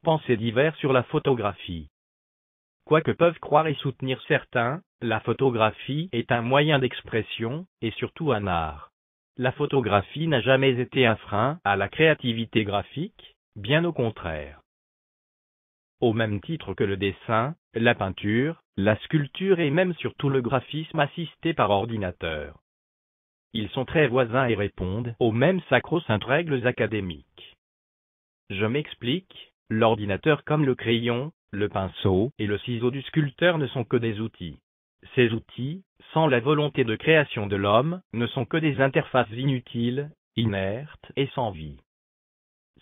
Pensées diverses sur la photographie. Quoi que peuvent croire et soutenir certains, la photographie est un moyen d'expression, et surtout un art. La photographie n'a jamais été un frein à la créativité graphique, bien au contraire. Au même titre que le dessin, la peinture, la sculpture et même surtout le graphisme assisté par ordinateur. Ils sont très voisins et répondent aux mêmes sacro-saintes règles académiques. Je m'explique. L'ordinateur comme le crayon, le pinceau et le ciseau du sculpteur ne sont que des outils. Ces outils, sans la volonté de création de l'homme, ne sont que des interfaces inutiles, inertes et sans vie.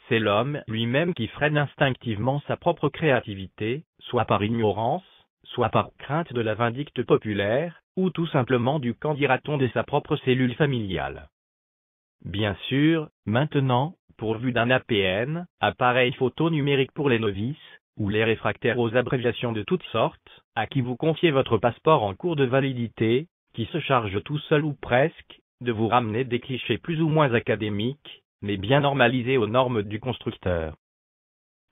C'est l'homme lui-même qui freine instinctivement sa propre créativité, soit par ignorance, soit par crainte de la vindicte populaire, ou tout simplement du qu'en dira-t-on de sa propre cellule familiale. Bien sûr, maintenant, pourvu d'un APN, appareil photo numérique pour les novices, ou les réfractaires aux abréviations de toutes sortes, à qui vous confiez votre passeport en cours de validité, qui se charge tout seul ou presque, de vous ramener des clichés plus ou moins académiques, mais bien normalisés aux normes du constructeur.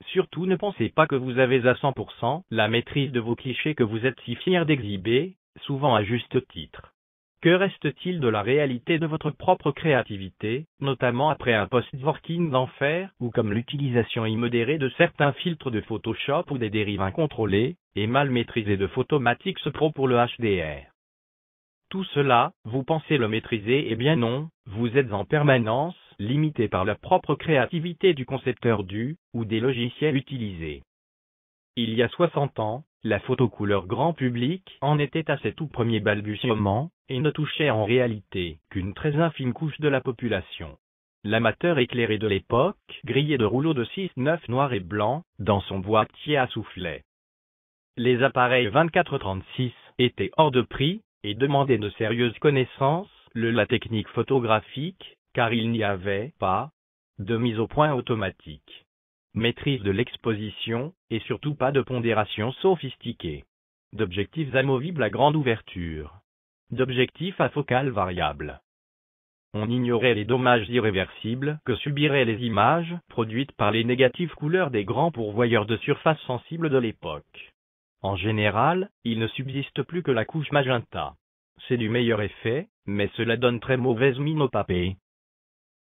Surtout ne pensez pas que vous avez à 100% la maîtrise de vos clichés que vous êtes si fiers d'exhiber, souvent à juste titre. Que reste-t-il de la réalité de votre propre créativité, notamment après un post-working d'enfer, ou comme l'utilisation immodérée de certains filtres de Photoshop ou des dérives incontrôlées, et mal maîtrisées de Photomatix Pro pour le HDR. Tout cela, vous pensez le maîtriser et bien non, vous êtes en permanence limité par la propre créativité du concepteur ou des logiciels utilisés. Il y a 60 ans, la photo couleur grand public en était à ses tout premiers balbutiements, et ne touchait en réalité qu'une très infime couche de la population. L'amateur éclairé de l'époque grillait de rouleaux de 6-9 noir et blanc dans son boîtier à soufflet. Les appareils 24-36 étaient hors de prix, et demandaient de sérieuses connaissances, la technique photographique, car il n'y avait pas de mise au point automatique, maîtrise de l'exposition, et surtout pas de pondération sophistiquée, d'objectifs amovibles à grande ouverture, d'objectifs à focale variable. On ignorait les dommages irréversibles que subiraient les images produites par les négatifs couleurs des grands pourvoyeurs de surface sensibles de l'époque. En général, il ne subsiste plus que la couche magenta. C'est du meilleur effet, mais cela donne très mauvaise mine au papier.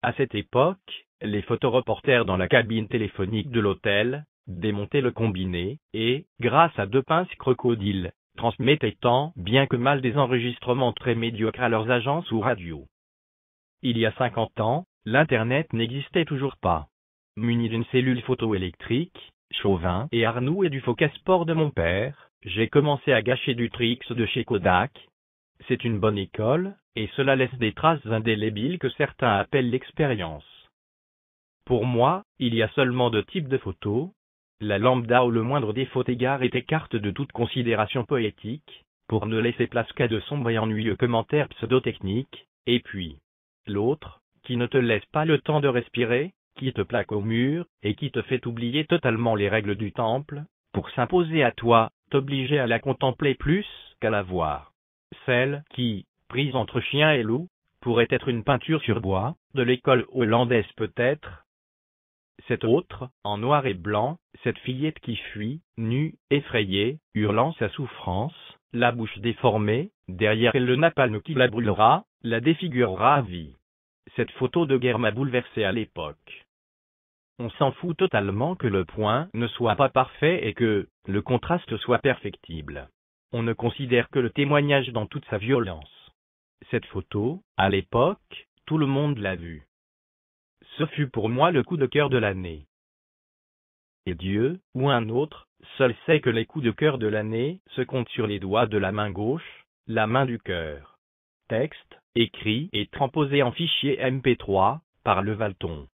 À cette époque, les photoreporters dans la cabine téléphonique de l'hôtel démontaient le combiné et, grâce à 2 pinces crocodiles, transmettaient tant bien que mal des enregistrements très médiocres à leurs agences ou radios. Il y a 50 ans, l'Internet n'existait toujours pas. Muni d'une cellule photoélectrique, Chauvin et Arnoux et du Focasport de mon père, j'ai commencé à gâcher du Trix de chez Kodak. C'est une bonne école, et cela laisse des traces indélébiles que certains appellent l'expérience. Pour moi, il y a seulement 2 types de photos. La lambda où le moindre défaut t'égare et t'écarte de toute considération poétique, pour ne laisser place qu'à de sombres et ennuyeux commentaires pseudo-techniques, et puis l'autre, qui ne te laisse pas le temps de respirer, qui te plaque au mur, et qui te fait oublier totalement les règles du temple, pour s'imposer à toi, t'obliger à la contempler plus qu'à la voir. Celle qui, prise entre chien et loup, pourrait être une peinture sur bois, de l'école hollandaise peut-être. Cette autre, en noir et blanc, cette fillette qui fuit, nue, effrayée, hurlant sa souffrance, la bouche déformée, derrière elle le napalm qui la brûlera, la défigurera à vie. Cette photo de guerre m'a bouleversé à l'époque. On s'en fout totalement que le point ne soit pas parfait et que le contraste soit perfectible. On ne considère que le témoignage dans toute sa violence. Cette photo, à l'époque, tout le monde l'a vue. Ce fut pour moi le coup de cœur de l'année. Et Dieu, ou un autre, seul sait que les coups de cœur de l'année se comptent sur les doigts de la main gauche, la main du cœur. Texte, écrit et transposé en fichier MP3, par le Valton.